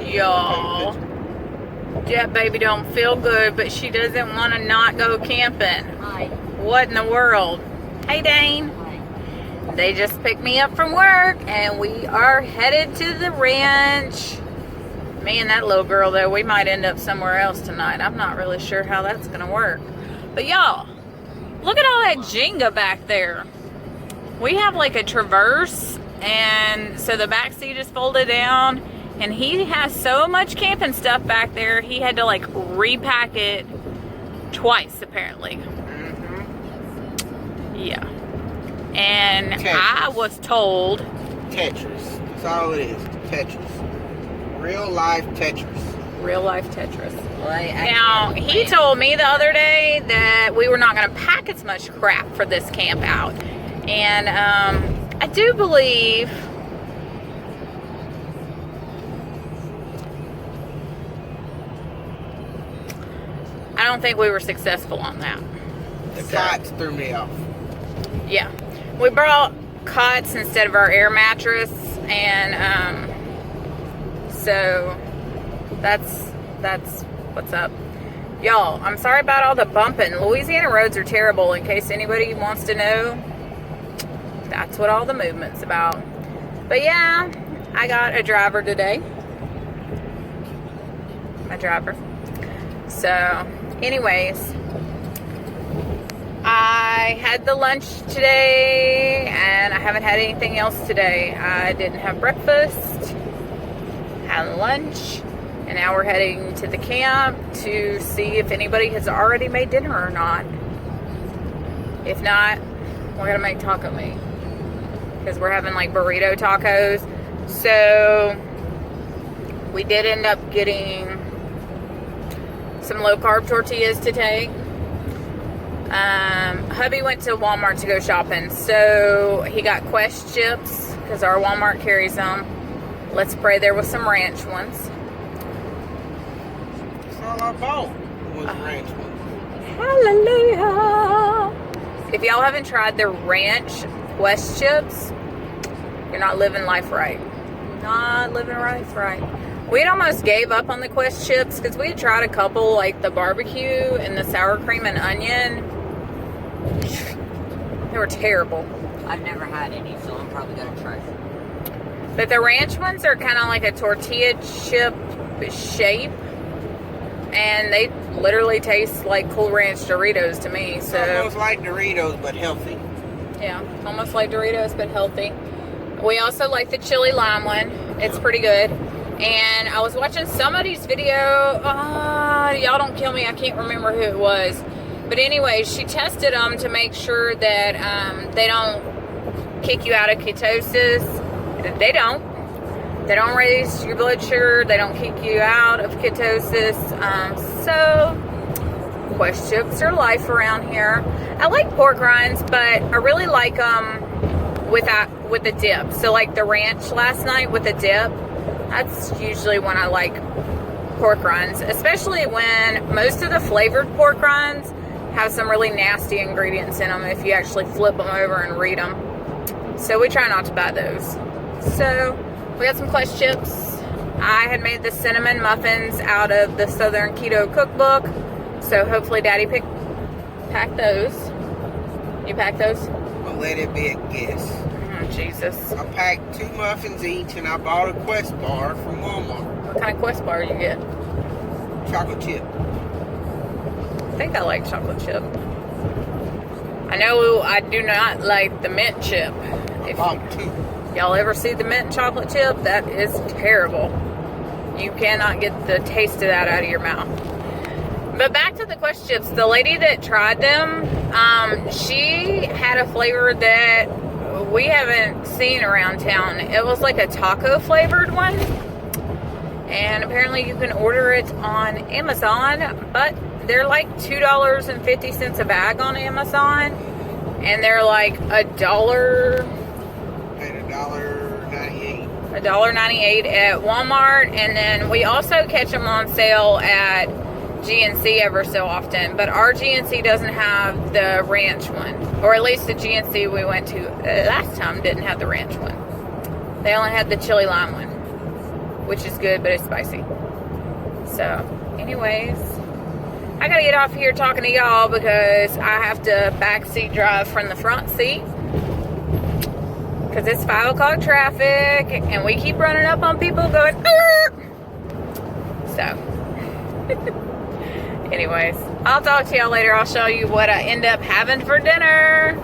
Y'all, Jet Baby don't feel good, but she doesn't want to not go camping. Hi. What in the world? Hey, Dane. Hi. They just picked me up from work, and we are headed to the ranch. Me and that little girl, though, we might end up somewhere else tonight. I'm not really sure how that's going to work. But y'all, look at all that Jenga back there. We have like a Traverse, and so the back seat is folded down, and he has so much camping stuff back there, he had to like repack it twice, apparently. Yeah. And Tetris. I was told... Tetris. That's all it is. Tetris. Real life Tetris. Real life Tetris. Well, Now, he told me the other day that we were not going to pack as much crap for this camp out. And I do believe... I don't think we were successful on that. The cots threw me off. Yeah. We brought cots instead of our air mattress, and so that's what's up. Y'all, I'm sorry about all the bumping. Louisiana roads are terrible, in case anybody wants to know. That's what all the movement's about. But yeah, I got a driver today. My driver. So, anyways, I had the lunch today, and I haven't had anything else today. I didn't have breakfast, had lunch, and now we're heading to the camp to see if anybody has already made dinner or not. If not, we're gonna make taco meat, because we're having like burrito tacos. So we did end up getting some low carb tortillas to take. Hubby went to Walmart to go shopping, so he got Quest chips because our Walmart carries them. Let's pray there was some ranch ones. That's all I bought was ranch ones. Hallelujah! If y'all haven't tried the ranch Quest chips, you're not living life right. Not living life right. We had almost gave up on the Quest chips because we had tried a couple, like the barbecue and the sour cream and onion. They were terrible. I've never had any, so I'm probably gonna try. But the ranch ones are kind of like a tortilla chip shape, and they literally taste like Cool Ranch Doritos to me. It's So almost like Doritos, but healthy. yeah, almost like Doritos but healthy. We also like the chili lime one. It's pretty good. And I was watching somebody's video. Y'all don't kill me. I can't remember who it was. But anyway, she tested them to make sure that they don't kick you out of ketosis. They don't. They don't raise your blood sugar. They don't kick you out of ketosis. So, Quest chips are life around here. I like pork rinds, but I really like them with the dip. So, like the ranch last night with the dip. That's usually when I like pork rinds, especially when most of the flavored pork rinds have some really nasty ingredients in them if you actually flip them over and read them. So we try not to buy those. So we got some Quest chips. I had made the cinnamon muffins out of the Southern Keto cookbook. So hopefully Daddy packed those. You packed those? But let it be a guess. Oh, Jesus. I packed 2 muffins each, and I bought a Quest bar from Walmart. What kind of Quest bar you get? Chocolate chip. I think I like chocolate chip. I know I do not like the mint chip. I bought 2. Y'all ever see the mint chocolate chip? That is terrible. You cannot get the taste of that out of your mouth. But back to the Quest chips. The lady that tried them, she had a flavor that we haven't seen around town. It was like a taco flavored one. And apparently you can order it on Amazon, but they're like $2.50 a bag on Amazon. And they're like $1. Paid $1.98. $1.98 at Walmart. And then we also catch them on sale at GNC ever so often, but our GNC doesn't have the ranch one, or at least the GNC we went to last time didn't have the ranch one. They only had the chili lime one, which is good, but it's spicy. So, anyways, I gotta get off here talking to y'all because I have to backseat drive from the front seat because it's 5 o'clock traffic and we keep running up on people going, "Arr!" So, anyways, I'll talk to y'all later. I'll show you what I end up having for dinner.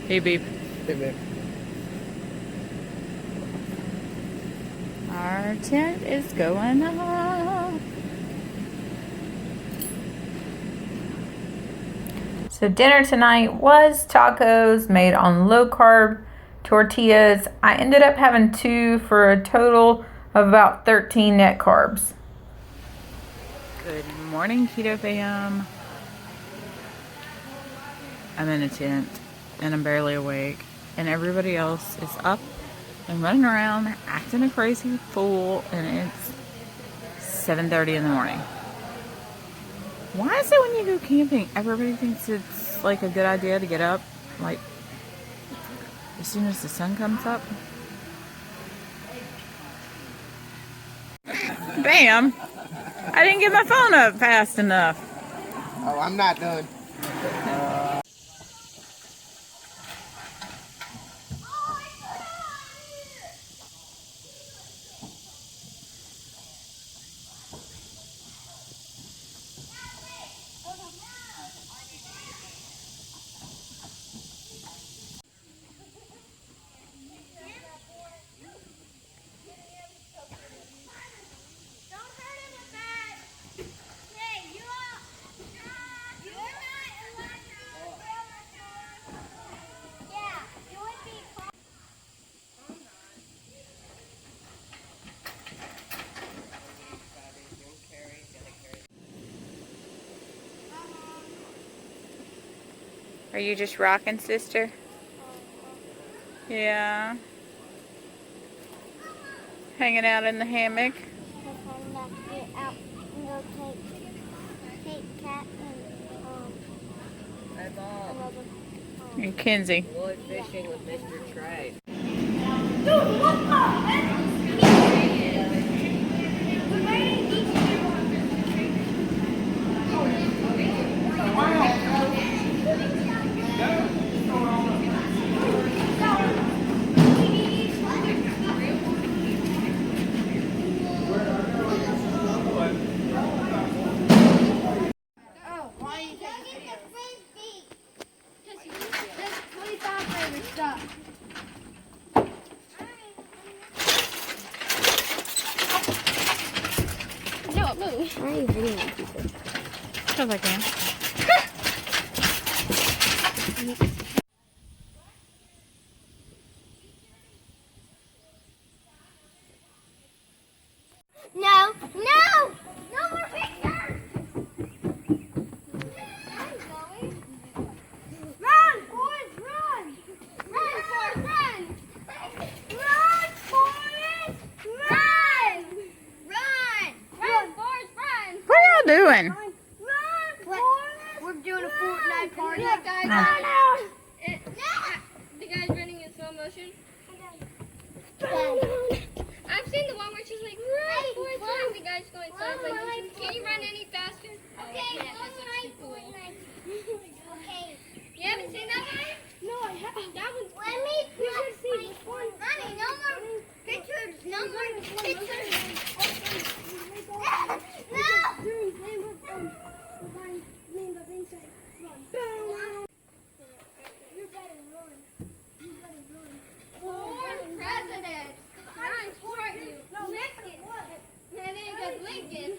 Hey, babe. Hey, man. Our tent is going up. So dinner tonight was tacos made on low carb tortillas. I ended up having 2 for a total of about 13 net carbs. Good morning, Keto fam. I'm in a tent and I'm barely awake, and everybody else is up and running around acting a crazy fool, and it's 7:30 in the morning. Why is it when you go camping, everybody thinks it's like a good idea to get up like as soon as the sun comes up? Bam! I didn't get my phone up fast enough. Oh, I'm not done. Are you just rocking, sister? Yeah. Hanging out in the hammock. Get out and go take Cat and And Kenzie. Wood fishing with Mr. Trey. Dude, what Why are you videoing people? Because I can. No, no, no more pictures. Run, boys, run! Run, Forrest, run! Run, Forrest, run! Run! Run, Forrest, run! What are y'all doing? Run, Forrest! We're doing a Fortnite party. Yeah, guys, Oh. the guy's running in slow motion. I've seen the one where she's like, run, Forrest, run. The guy's going slow. Can you run any faster? Okay, okay. You haven't seen that one? No, I haven't. That one's cool. Let me see this one. Mommy, no more pictures. No more pictures. Four presidents. I'm for you. No, Lincoln. And then it goes Lincoln.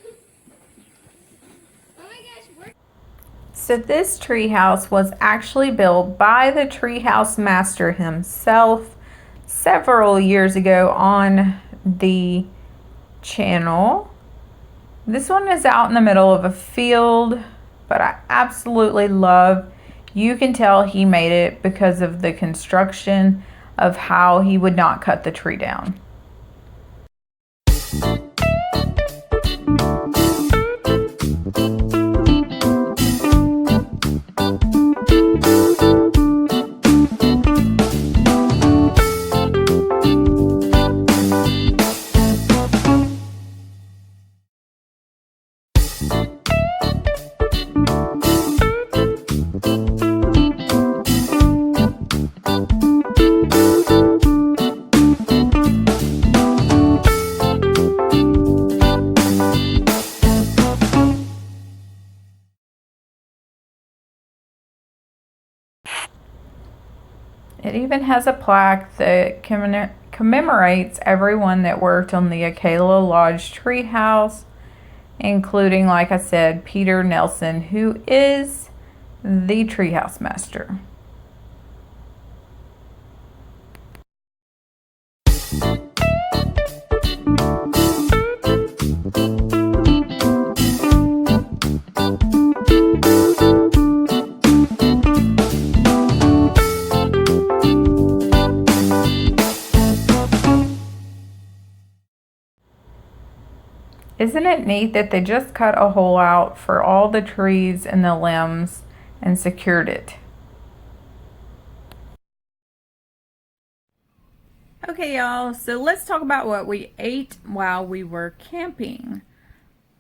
Oh my gosh, we're So this treehouse was actually built by the treehouse master himself several years ago on the channel. This one is out in the middle of a field, but I absolutely love, you can tell he made it because of the construction of how he would not cut the tree down. It even has a plaque that commemorates everyone that worked on the Akela Lodge Treehouse, including, like I said, Peter Nelson, who is the Treehouse master. Isn't it neat that they just cut a hole out for all the trees and the limbs and secured it? Okay, y'all, so let's talk about what we ate while we were camping.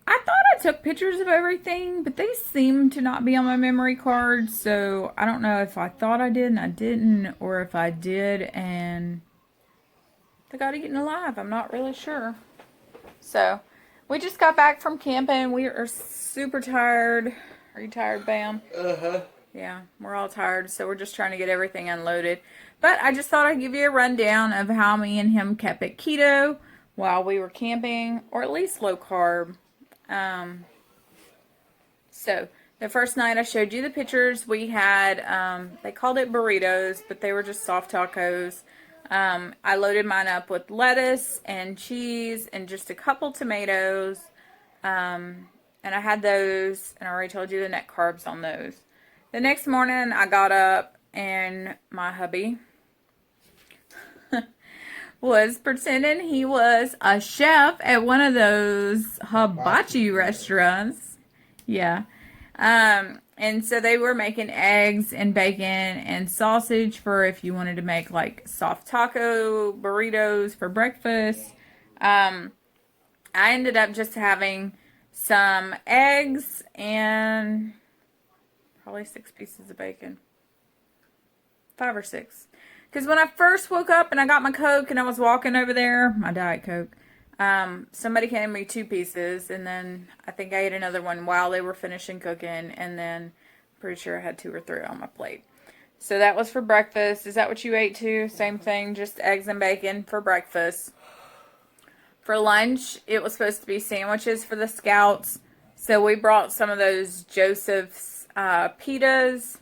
I thought I took pictures of everything, but they seem to not be on my memory card, so I don't know if I thought I did and I didn't, or if I did and they got eaten alive. I'm not really sure. So, we just got back from camping. We are super tired. Are you tired, Bam? Uh-huh. Yeah, we're all tired, so we're just trying to get everything unloaded. But I just thought I'd give you a rundown of how me and him kept it keto while we were camping, or at least low carb. So, the first night I showed you the pictures, we had, they called it burritos, but they were just soft tacos. I loaded mine up with lettuce and cheese and just a couple tomatoes. And I had those, and I already told you the net carbs on those. The next morning, I got up, and my hubby was pretending he was a chef at one of those hibachi restaurants. Yeah. And so they were making eggs and bacon and sausage for if you wanted to make like soft taco burritos for breakfast. I ended up just having some eggs and probably 6 pieces of bacon. 5 or 6. Because when I first woke up and I got my Coke and I was walking over there, my Diet Coke, somebody handed me 2 pieces, and then I think I ate another one while they were finishing cooking, and then pretty sure I had 2 or 3 on my plate. So that was for breakfast. Is that what you ate too? Same thing, just eggs and bacon for breakfast. For lunch, it was supposed to be sandwiches for the scouts, so we brought some of those Joseph's pitas.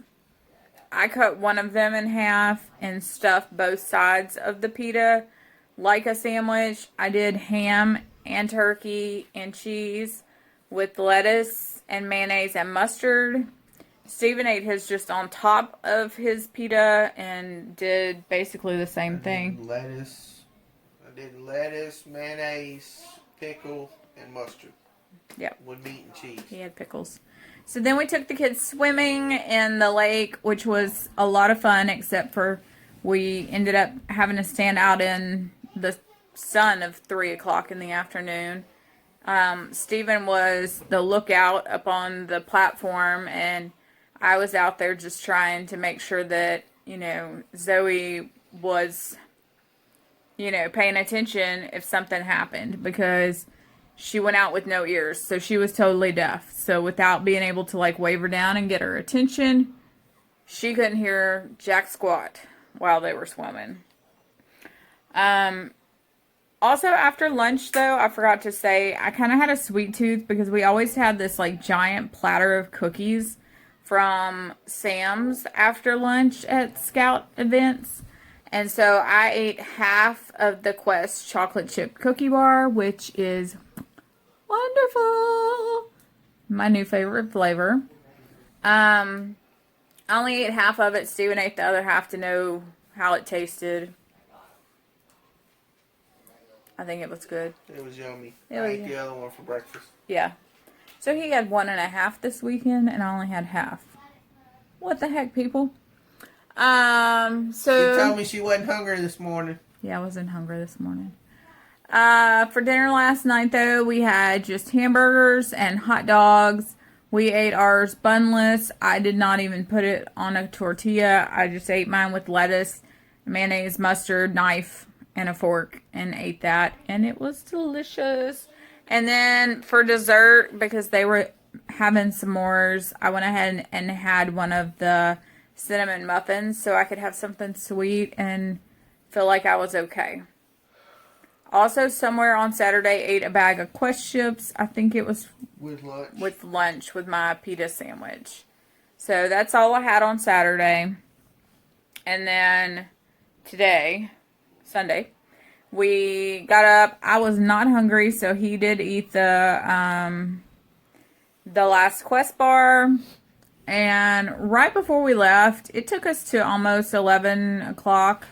I cut one of them in half and stuffed both sides of the pita like a sandwich. I did ham and turkey and cheese with lettuce and mayonnaise and mustard. Stephen ate his just on top of his pita and did basically the same thing. I did lettuce, mayonnaise, pickle, and mustard. Yep. With meat and cheese. He had pickles. So then we took the kids swimming in the lake, which was a lot of fun, except for we ended up having to stand out in the sun of 3 o'clock in the afternoon. Stephen was the lookout up on the platform, and I was out there just trying to make sure that, you know, Zoe was, you know, paying attention if something happened, because she went out with no ears, so she was totally deaf. So without being able to like wave her down and get her attention, she couldn't hear jack squat while they were swimming. Also after lunch though, I forgot to say, I kind of had a sweet tooth because we always had this like giant platter of cookies from Sam's after lunch at Scout events. And so I ate half of the Quest chocolate chip cookie bar, which is wonderful. My new favorite flavor. I only ate half of it. Steven ate the other half to know how it tasted. I think it was good. It was yummy. I ate the other one for breakfast. Yeah. So he had 1.5 this weekend, and I only had half. What the heck, people? So She told me she wasn't hungry this morning. Yeah, I wasn't hungry this morning. For dinner last night, though, we had just hamburgers and hot dogs. We ate ours bunless. I did not even put it on a tortilla. I just ate mine with lettuce, mayonnaise, mustard, knife, and a fork, and ate that. And it was delicious. And then for dessert, because they were having s'mores, I went ahead and had one of the cinnamon muffins so I could have something sweet and feel like I was okay. Also, somewhere on Saturday, ate a bag of Quest chips. I think it was With lunch. with lunch with my pita sandwich. So that's all I had on Saturday. And then today, Sunday, we got up. I was not hungry, so he did eat the last Quest bar. And right before we left, it took us to almost 11 o'clock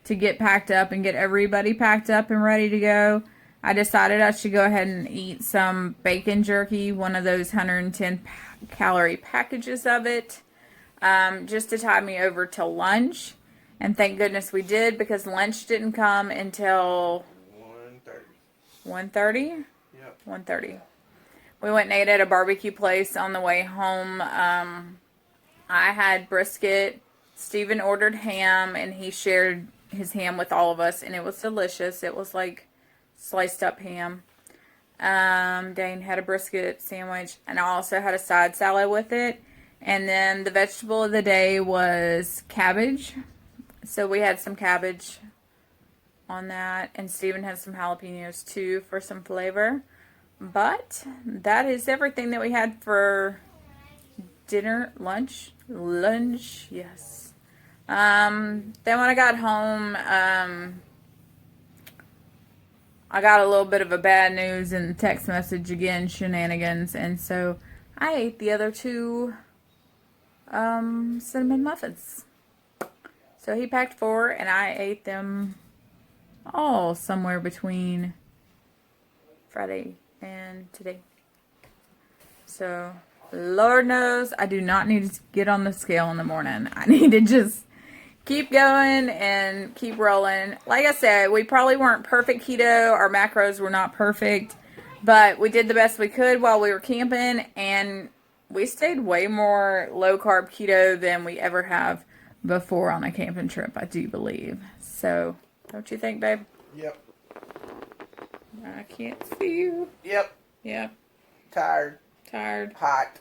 to get packed up and get everybody packed up and ready to go. I decided I should go ahead and eat some bacon jerky, one of those 110 calorie packages of it, just to tide me over till lunch. And thank goodness we did, because lunch didn't come until 1:30. 1:30? Yep. 1:30. We went and ate at a barbecue place on the way home. I had brisket. Steven ordered ham, and he shared his ham with all of us, and it was delicious. It was like sliced up ham. Dane had a brisket sandwich, and I also had a side salad with it. And then the vegetable of the day was cabbage. So we had some cabbage on that, and Steven had some jalapenos too for some flavor. But that is everything that we had for dinner, lunch, yes. Then when I got home, I got a little bit of a bad news in the text message again, shenanigans, and so I ate the other two cinnamon muffins. So he packed 4, and I ate them all somewhere between Friday and today. So, Lord knows I do not need to get on the scale in the morning. I need to just keep going and keep rolling. Like I said, we probably weren't perfect keto. Our macros were not perfect. But we did the best we could while we were camping. And we stayed way more low-carb keto than we ever have before on a camping trip, I do believe. So, don't you think, babe? Yep. I can't see you. Yep. Yeah. Tired. Hot.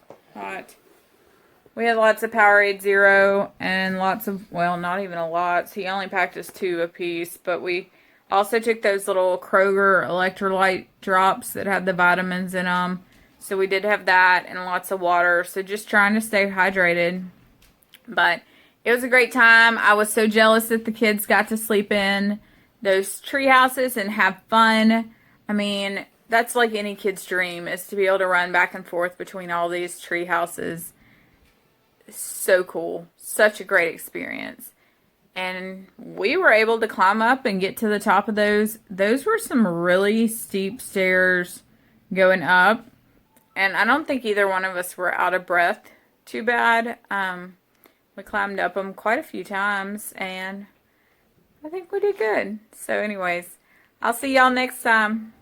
We had lots of Powerade Zero and lots of, well, not even a lot. He only packed us 2 apiece, but we also took those little Kroger electrolyte drops that had the vitamins in them. So we did have that and lots of water. So just trying to stay hydrated. But it was a great time. I was so jealous that the kids got to sleep in those tree houses and have fun. I mean, that's like any kid's dream, is to be able to run back and forth between all these tree houses. So cool. Such a great experience. And we were able to climb up and get to the top of those. Those were some really steep stairs going up. And I don't think either one of us were out of breath too bad. We climbed up them quite a few times, and I think we did good. So anyways, I'll see y'all next time.